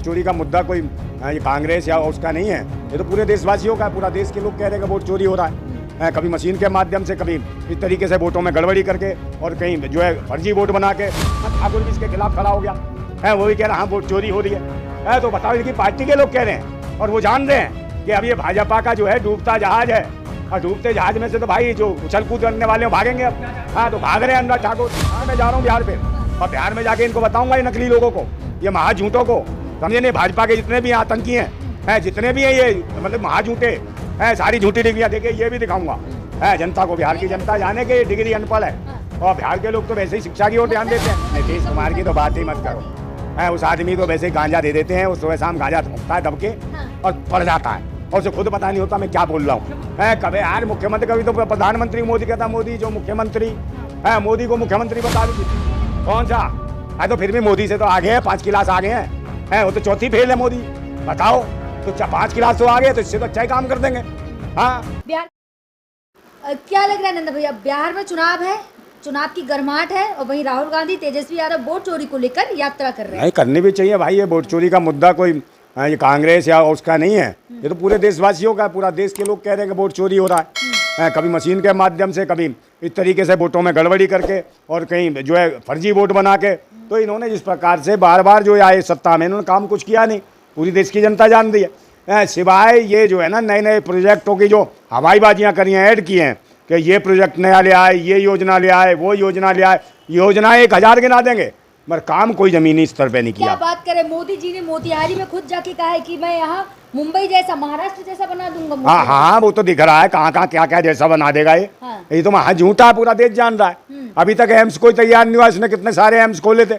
चोरी का मुद्दा कोई ये कांग्रेस या उसका नहीं है, ये तो पूरे देशवासियों का है। पूरा देश के लोग कह रहे हैं कि वोट चोरी हो रहा है, कभी मशीन के माध्यम से, कभी इस तरीके से वोटों में गड़बड़ी करके, और कहीं जो है फर्जी वोट बना के। ठाकुर भी इसके खिलाफ खड़ा हो गया है, वो भी कह रहा हाँ वोट चोरी हो रही है। तो बताओ, इनकी पार्टी के लोग कह रहे हैं और वो जान रहे हैं कि अब ये भाजपा का जो है डूबता जहाज है, और डूबते जहाज में से तो भाई जो उछल कूद करने वाले भागेंगे अब। हाँ, तो भाग रहे हैं अनुराग ठाकुर। मैं जा रहा हूँ बिहार पे, और बिहार में जाके इनको बताऊंगा, ये नकली लोगों को, ये महाझूठों को, समझे नहीं, भाजपा के जितने भी आतंकी हैं, जितने भी हैं ये, मतलब महाझूठे हैं, सारी झूठी डिग्रियां देके ये भी दिखाऊंगा है जनता को। बिहार की जनता जाने के डिग्री अनपढ़ है, और बिहार के लोग तो वैसे ही शिक्षा की ओर ध्यान देते हैं। नीतीश कुमार की तो बात ही मत करो है, उस आदमी को वैसे ही गांजा दे देते हैं, उस सुबह शाम गांजा धोखता है दबके और पड़ जाता है, और उसे खुद पता नहीं होता मैं क्या बोल रहा हूँ। कभी यार मुख्यमंत्री, कभी तो प्रधानमंत्री मोदी कहता, मोदी जो मुख्यमंत्री है, मोदी को मुख्यमंत्री बता दीजिए कौन सा है, तो फिर भी मोदी से तो आगे है, 5 क्लास आगे हैं, वो तो चौथी फेल है मोदी। बताओ, तो 5 क्लास तो आगे, तो इससे तो अच्छा ही काम कर देंगे। हाँ, बिहार क्या लग रहा है नंदा भैया, बिहार में चुनाव है, चुनाव की गर्माहट है, और वहीं राहुल गांधी, तेजस्वी यादव वोट चोरी को लेकर यात्रा कर रहे हैं। नहीं, करनी भी चाहिए भाई, ये वोट चोरी का मुद्दा कोई ये कांग्रेस या उसका नहीं है, ये तो पूरे देशवासियों का है। पूरा देश के लोग कह रहे हैं कि वोट चोरी हो रहा है, कभी मशीन के माध्यम से, कभी इस तरीके से वोटों में गड़बड़ी करके, और कहीं जो है फर्जी वोट बना के। तो इन्होंने जिस प्रकार से बार बार जो आए सत्ता में, इन्होंने काम कुछ किया नहीं, पूरी देश की जनता जान रही है। सिवाय ये जो है ना नए नए प्रोजेक्टों की जो हवाईबाजियाँ करी हैं, ऐड किए हैं कि ये प्रोजेक्ट नया ले आए, ये योजना ले आए, वो योजना ले आए, योजना 1000 गिना देंगे, मगर काम कोई जमीनी स्तर पे नहीं किया। क्या बात करें, मोदी जी ने मोतिहारी में खुद जाके कहा है कि मैं यहाँ मुंबई जैसा, महाराष्ट्र जैसा बना दूंगा। हाँ हाँ, वो तो दिख रहा है, कहाँ कहाँ क्या क्या जैसा बना देगा ये। हाँ। ये तो वहाँ झूठा, पूरा देश जान रहा है। अभी तक एम्स कोई तैयार नहीं हुआ, इसने कितने सारे एम्स खोले थे,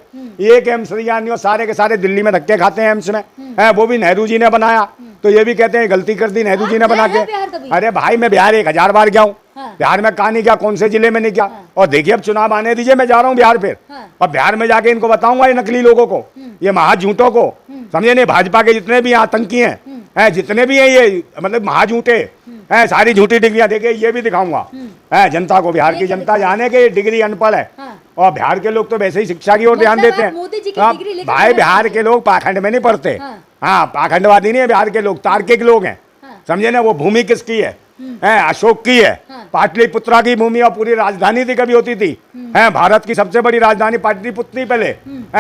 एक एम्स तैयार नहीं हुआ, सारे के सारे दिल्ली में धक्के खाते हैं एम्स में, है वो भी नेहरू जी ने बनाया। तो ये भी कहते हैं गलती कर दी नेहरू जी ने बना के। अरे भाई, मैं बिहार 1000 बार गया हूँ, बिहार में कहा नहीं गया, कौन से जिले में नहीं गया। और देखिए, अब चुनाव आने दीजिए, मैं जा रहा हूँ बिहार फिर, और बिहार में जाके इनको बताऊंगा, ये नकली लोगों को, ये महाझूठों को, समझे नहीं, भाजपा के जितने भी आतंकी हैं, जितने भी हैं ये, मतलब महाझूठे हैं, सारी झूठी डिग्रियां देके ये भी दिखाऊंगा है जनता को। बिहार की जनता जाने के डिग्री अनपढ़ है, और बिहार के लोग तो वैसे ही शिक्षा की ओर ध्यान देते हैं। भाई, बिहार के लोग पाखंड में नहीं पढ़ते। हाँ, पाखंडवादी नहीं है बिहार के लोग, तार्किक लोग हैं, समझे ना। वो भूमि किसकी है, अशोक की है, पाटलिपुत्रा की भूमि, और पूरी राजधानी थी, कभी होती थी, भारत की सबसे बड़ी राजधानी पाटलिपुत्री पहले,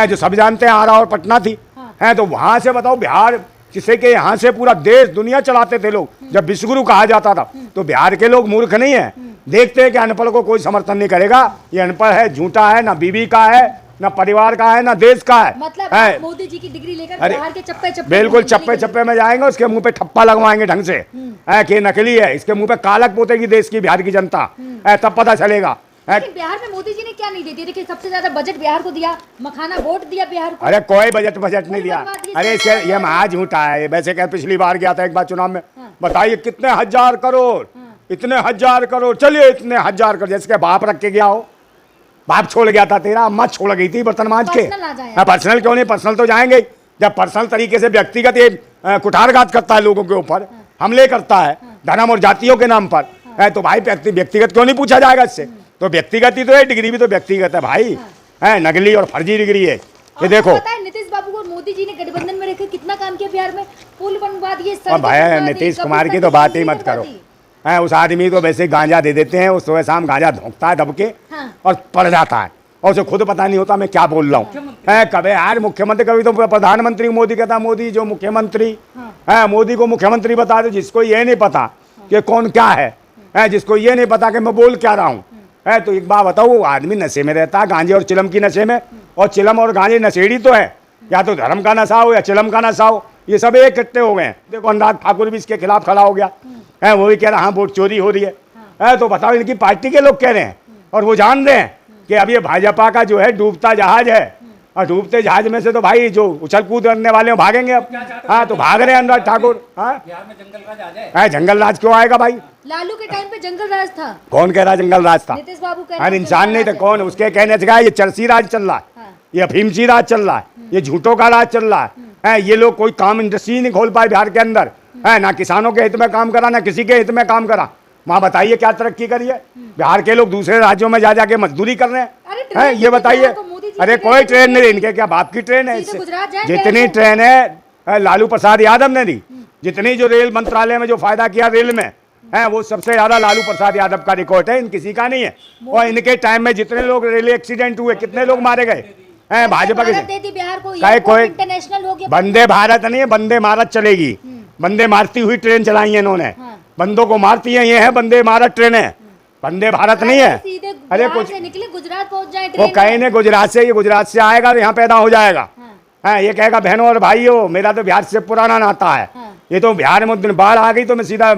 जो सब जानते हैं, आरा और पटना थी। तो वहां से बताओ, बिहार जिससे कि यहाँ से पूरा देश दुनिया चलाते थे लोग, जब विश्वगुरु कहा जाता था। तो बिहार के लोग मूर्ख नहीं है, देखते हैं कि अनपढ़ को कोई समर्थन नहीं करेगा, ये अनपढ़ है, झूठा है, ना बीवी का है, ना परिवार का है, ना देश का है। मतलब मोदी जी की डिग्री लेकर बिहार के चप्पे चप्पे, बिल्कुल चप्पे चप्पे में जाएंगे, उसके मुंह पे ठप्पा लगवाएंगे ढंग से, कि नकली है, इसके मुंह पे कालक पोतेगी देश की बिहार की जनता, तब पता चलेगा। लेकिन बिहार में मोदी जी ने क्या नहीं दे दिया? देखिए, सबसे ज्यादा बजट बिहार को दिया, मखाना वोट दिया बिहार को। अरे कोई बजट नहीं दिया। अरे ये महा झूठा है, वैसे क्या पिछली बार गया था एक बार चुनाव में, बताइए कितने 1000 करोड़, इतने 1000 करोड़, चलिए इतने 1000 करोड़, जैसे बाप रख के गया हो, बाप छोड़ गया था तेरा, अम्मा छोड़ गई थी बर्तन मांज के। पर्सनल क्यों नहीं, पर्सनल तो जाएंगे, जब पर्सनल तरीके से व्यक्तिगत ये कुठारघात करता है, लोगों के ऊपर हमले करता है, धर्म और जातियों के नाम पर, तो भाई व्यक्तिगत क्यों नहीं पूछा जाएगा इससे? तो व्यक्तिगत ही तो है, डिग्री भी तो व्यक्तिगत है भाई, नकली और फर्जी डिग्री है। ये देखो, नीतीश बाबू को मोदी जी ने गठबंधन में रहकर कितना काम किया बिहार में, पुल बनवा दिए। भाई, नीतीश कुमार की तो बात ही मत करो, उस आदमी को वैसे गांजा दे देते हैं, उस सुबह शाम गांजा धोखता है दबके और पड़ जाता है, और उसे खुद पता नहीं होता मैं क्या बोल रहा हूँ। कभी यार मुख्यमंत्री, कभी तो प्रधानमंत्री मोदी कहता, मोदी जो मुख्यमंत्री है, मोदी को मुख्यमंत्री बता दो, जिसको ये नहीं पता कि कौन क्या है, जिसको ये नहीं पता कि मैं बोल क्या रहा हूँ। तो एक बात बताओ, वो आदमी नशे में रहता है, गांजे और चिलम की नशे में, और चिलम और गांजे नशेड़ी तो है, या तो धर्म का नशा हो या चिलम का नशा हो, ये सब एक इकट्ठे हो गए। देखो, अनुराग ठाकुर भी इसके खिलाफ खड़ा हो गया है, वो भी कह रहा हाँ वोट चोरी हो रही है। तो बताओ, इनकी पार्टी के लोग कह रहे हैं और वो जान रहे हैं कि अब ये भाजपा का जो है डूबता जहाज है, और डूबते जहाज में से तो भाई जो उछल कूद करने वाले भागेंगे अब। हाँ, तो भाग रहे हैं अनुराग ठाकुर। हाँ, जंगल राज क्यों आएगा भाई? लालू के टाइम पे जंगल राज था। कौन कह रहा जंगल राज था? नीतीश बाबू कह रहे इंसान नहीं था, कौन उसके कहने से कहा ये चरसी राज चल रहा है, ये अफीमसी राज चल रहा है, ये झूठों का राज चल रहा है। ये लोग कोई काम इंडस्ट्री नहीं खोल पाए बिहार के अंदर, ना किसानों के हित में काम करा, ना किसी के हित में काम करा। वहाँ बताइए क्या तरक्की करी है? बिहार के लोग दूसरे राज्यों में जा जाके मजदूरी कर रहे हैं, ये बताइए। अरे कोई ट्रेन नहीं, इनके क्या बाप की ट्रेन है? जितनी ट्रेन है लालू प्रसाद यादव ने दी। जितनी जो रेल मंत्रालय में जो फायदा किया रेल में है, वो सबसे ज्यादा लालू प्रसाद यादव का रिकॉर्ड है, इन किसी का नहीं है। और इनके टाइम में जितने लोग रेल एक्सीडेंट हुए, कितने लोग मारे गए हैं भाजपा के। देती बिहार को, कोई इंटरनेशनल हो गया। वंदे भारत नहीं है, वंदे भारत चलेगी। वंदे मारती हुई ट्रेन चलाई है इन्होंने, बंदों को मारती है, ये है वंदे भारत ट्रेन है, वंदे भारत नहीं है। अरे कुछ निकले गुजरात पहुंच जाए वो कहीं ने गुजरात से, ये गुजरात से आएगा और यहाँ पैदा हो जाएगा। ये कहेगा बहनों और भाइयों, मेरा तो बिहार से पुराना नाता है। ये तो बिहार में दिन बाढ़ आ गई तो मैं सीधा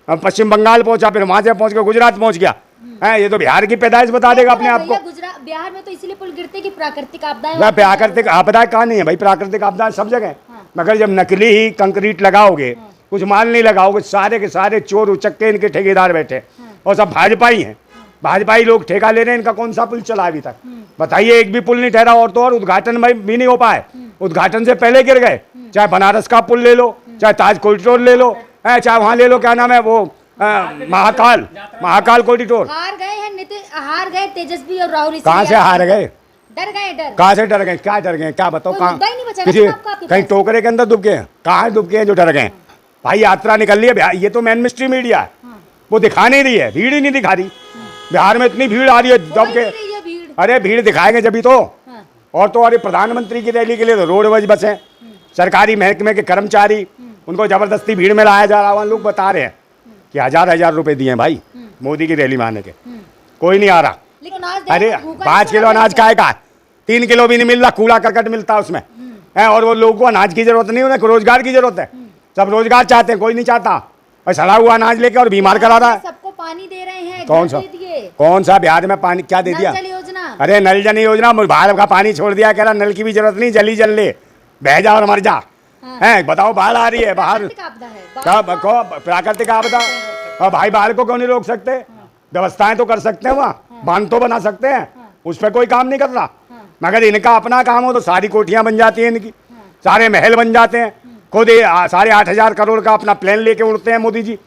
पश्चिम बंगाल पहुंचा, फिर वहां से पहुंच के गुजरात पहुंच गया। ये तो बिहार की पैदाइश बता देगा अपने आप को। गुजरात बिहार में तो इसलिए पुल गिरते कि प्राकृतिक आपदाएं। प्राकृतिक आपदाएं कहाँ नहीं है भाई, प्राकृतिक आपदाएं सब जगह। मगर जब नकली ही कंक्रीट लगाओगे, कुछ माल नहीं लगाओगे, सारे के सारे चोर उचक्के इनके ठेकेदार बैठे और सब भाजपा ही हैं। भाजपाई लोग ठेका ले रहे हैं। इनका कौन सा पुल चला अभी तक बताइए? एक भी पुल नहीं ठहरा। और तो और उद्घाटन भी नहीं हो पाए, उद्घाटन से पहले गिर गए। चाहे बनारस का पुल ले लो, चाहे ताज कॉरिडोर ले लो, चाहे वहां ले लो, क्या नाम है वो, महाकाल कॉरिडोर। हार गए हैं हार गए तेजस्वी और राहुल। कहाँ से हार गए? डर गए। डर कहाँ से डर गए? क्या डर गए? क्या बताओ? कहाँ किसी कहीं टोकरे के अंदर डूब गए? कहाँ डूब गए जो डर गए? भाई यात्रा निकल रही है, ये तो मेन मिस्ट्री मीडिया है, वो दिखा नहीं रही है, भीड़ ही नहीं दिखा रही। बिहार में इतनी भीड़ आ रही है दब के। अरे भीड़ दिखाएंगे जब ही तो। और तो और प्रधानमंत्री की रैली के लिए तो रोडवेज बसें, सरकारी महकमे के कर्मचारी, उनको जबरदस्ती भीड़ में लाया जा रहा है। लोग बता रहे हैं कि हजार रुपए दिए भाई मोदी की रैली में आने के, कोई नहीं आ रहा। अरे 5 किलो अनाज का 3 किलो भी नहीं मिल रहा, कूड़ा करकट मिलता है उसमें है। और वो लोगों को अनाज की जरूरत नहीं, उन्हें रोजगार की जरूरत है। सब रोजगार चाहते हैं, कोई नहीं चाहता। और सड़ा हुआ अनाज लेके और बीमार करा रहा है। सबको पानी दे रहे हैं। कौन सा बिहार में पानी क्या दे दिया? अरे नल जल योजना, बाढ़ का पानी छोड़ दिया, कह रहा नल की भी जरूरत नहीं, जल ही जल ले, बह जा और मर जा। है बताओ, बाढ़ आ रही है बाहर, प्राकृतिक आपदा। और भाई बाढ़ को क्यों नहीं रोक सकते? व्यवस्थाएं तो कर सकते हैं, वहाँ बांध तो बना सकते हैं, उस पर कोई काम नहीं कर रहा। मगर इनका अपना काम हो तो सारी कोठियां बन जाती हैं इनकी, सारे महल बन जाते हैं। खुद 8,500 करोड़ का अपना प्लान लेके उड़ते हैं मोदी जी।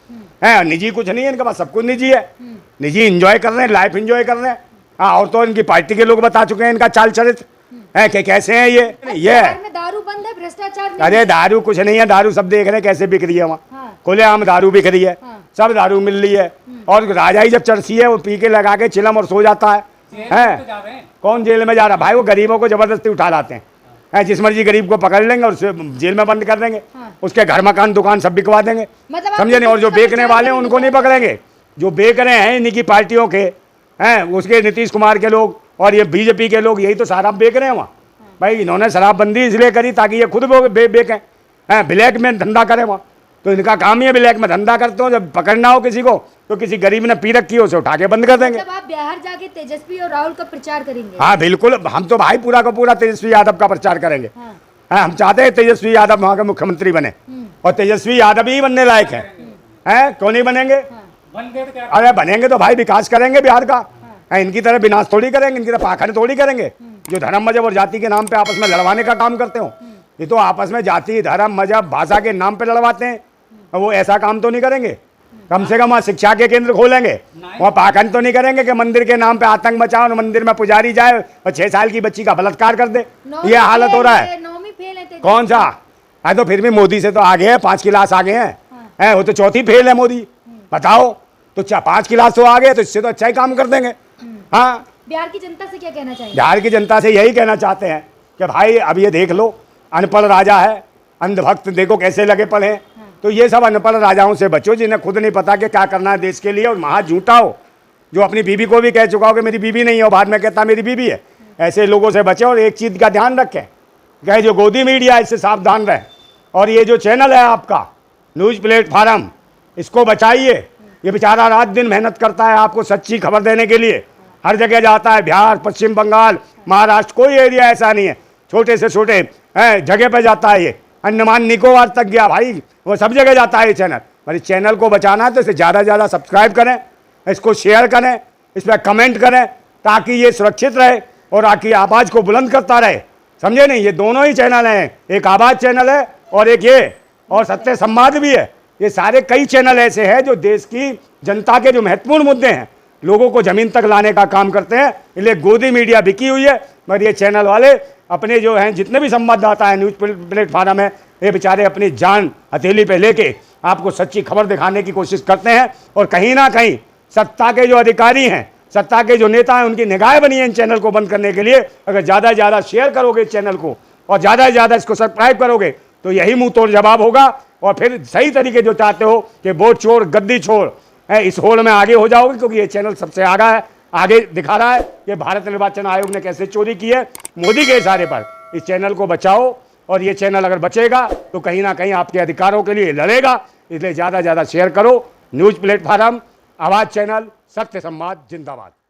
है निजी कुछ नहीं है इनके पास, सब कुछ निजी है। निजी एंजॉय कर रहे हैं, लाइफ एंजॉय कर रहे हैं। और तो इनकी पार्टी के लोग बता चुके हैं इनका चाल चरित्र है कि कैसे है ये में दारू बंद है, भ्रष्टाचार। अरे दारू कुछ नहीं है, दारू सब देख रहे हैं कैसे बिक रही है वहाँ। खुलेआम दारू बिक रही है, सब दारू मिल रही है। और राजा ही जब चरसी है, वो पी के लगा के चिलम और सो जाता है। कौन जेल में जा रहा भाई? वो गरीबों को जबरदस्ती उठा लाते हैं। जिस मर्जी गरीब को पकड़ लेंगे और उसे जेल में बंद कर देंगे, उसके घर मकान दुकान सब बिकवा देंगे, समझे नहीं? और जो बेचने वाले हैं उनको नहीं पकड़ेंगे। जो बेच रहे हैं इन्हीं की पार्टियों के हैं, उसके नीतीश कुमार के लोग और ये बीजेपी के लोग, यही तो शराब बेच रहे हैं वहाँ। भाई इन्होंने शराबबंदी इसलिए करी ताकि ये खुद बेचें, ब्लैक में धंधा करें वहाँ। तो इनका काम ही है ब्लैक में धंधा करते हो। जब पकड़ना हो किसी को तो किसी गरीब ने पी रखी हो, उसे उठा के बंद कर देंगे। जब आप बिहार जाके तेजस्वी और राहुल का प्रचार करेंगे? हाँ बिल्कुल, हम तो भाई पूरा का पूरा तेजस्वी यादव का प्रचार करेंगे। हम चाहते हैं तेजस्वी यादव वहाँ के मुख्यमंत्री बने, और तेजस्वी यादव ही बनने लायक है। क्यों नहीं बनेंगे? अरे बनेंगे तो भाई विकास करेंगे बिहार का। इनकी तरह विनाश थोड़ी करेंगे, इनकी तरह पाखंड थोड़ी करेंगे। जो धर्म मजहब और जाति के नाम पे आपस में लड़वाने का काम करते हो, ये तो आपस में जाति धर्म मजहब भाषा के नाम पे लड़वाते हैं। वो ऐसा काम तो नहीं करेंगे। कम से कम वहाँ शिक्षा के केंद्र खोलेंगे, वहाँ पाखंड तो नहीं करेंगे कि मंदिर के नाम पे आतंक मचाओ और मंदिर में पुजारी जाए और 6 साल की बच्ची का बलात्कार कर दे। ये हालत हो रहा है। कौन सा? है तो फिर भी मोदी से तो आगे है, 5 क्लास आगे हैं। वो तो चौथी फेल है मोदी। बताओ तो 5 क्लास तो आगे, तो इससे तो अच्छा ही काम कर देंगे। हाँ, बिहार की जनता से क्या कहना चाहिए? बिहार की जनता से यही कहना चाहते हैं कि भाई अब ये देख लो, अनपढ़ राजा है, अंधभक्त देखो कैसे लगे पड़े हैं। तो ये सब अनपढ़ राजाओं से बचो, जिन्हें खुद नहीं पता कि क्या करना है देश के लिए। और महा झूठा हो, जो अपनी बीवी को भी कह चुका हो कि मेरी बीवी नहीं है, और बाद में कहता मेरी बीवी है। ऐसे लोगों से बचे। और एक चीज़ का ध्यान रखें कि जो गोदी मीडिया है इससे सावधान रहें। और ये जो चैनल है आपका न्यूज़ प्लेटफार्म, इसको बचाइए। ये बेचारा रात दिन मेहनत करता है आपको सच्ची खबर देने के लिए, हर जगह जाता है। बिहार, पश्चिम बंगाल, महाराष्ट्र, कोई एरिया ऐसा नहीं है, छोटे से छोटे जगह पे जाता है। ये अंडमान निकोबार तक गया भाई, वो सब जगह जाता है ये चैनल। पर इस चैनल को बचाना है तो इसे ज़्यादा से ज़्यादा सब्सक्राइब करें, इसको शेयर करें, इस पर कमेंट करें, ताकि ये सुरक्षित रहे और आपकी आवाज़ को बुलंद करता रहे। समझे नहीं? ये दोनों ही चैनल हैं, एक आवाज़ चैनल है और एक ये, और सत्य संवाद भी है। ये सारे कई चैनल ऐसे हैं जो देश की जनता के जो महत्वपूर्ण मुद्दे हैं, लोगों को ज़मीन तक लाने का काम करते हैं। इसलिए गोदी मीडिया बिकी हुई है, मगर ये चैनल वाले अपने जो हैं जितने भी संवाददाता हैं न्यूज़ प्लेटफार्म है, ये बेचारे अपनी जान हथेली पे लेके आपको सच्ची खबर दिखाने की कोशिश करते हैं। और कहीं ना कहीं सत्ता के जो अधिकारी हैं, सत्ता के जो नेता हैं, उनकी निगाहें बनी है इन चैनल को बंद करने के लिए। अगर ज़्यादा से ज़्यादा शेयर करोगे इस चैनल को और ज़्यादा से ज़्यादा इसको सब्सक्राइब करोगे तो यही मुंह तोड़ जवाब होगा। और फिर सही तरीके जो चाहते हो कि वोट चोर गद्दी छोड़ इस होड़ में आगे हो जाओगे, क्योंकि ये चैनल सबसे आगे दिखा रहा है कि भारत निर्वाचन आयोग ने कैसे चोरी की है मोदी के इशारे पर। इस चैनल को बचाओ, और ये चैनल अगर बचेगा तो कहीं ना कहीं आपके अधिकारों के लिए लड़ेगा। इसलिए ज़्यादा से ज़्यादा शेयर करो। न्यूज़ प्लेटफॉर्म, आवाज़ चैनल, सत्य संवाद जिंदाबाद।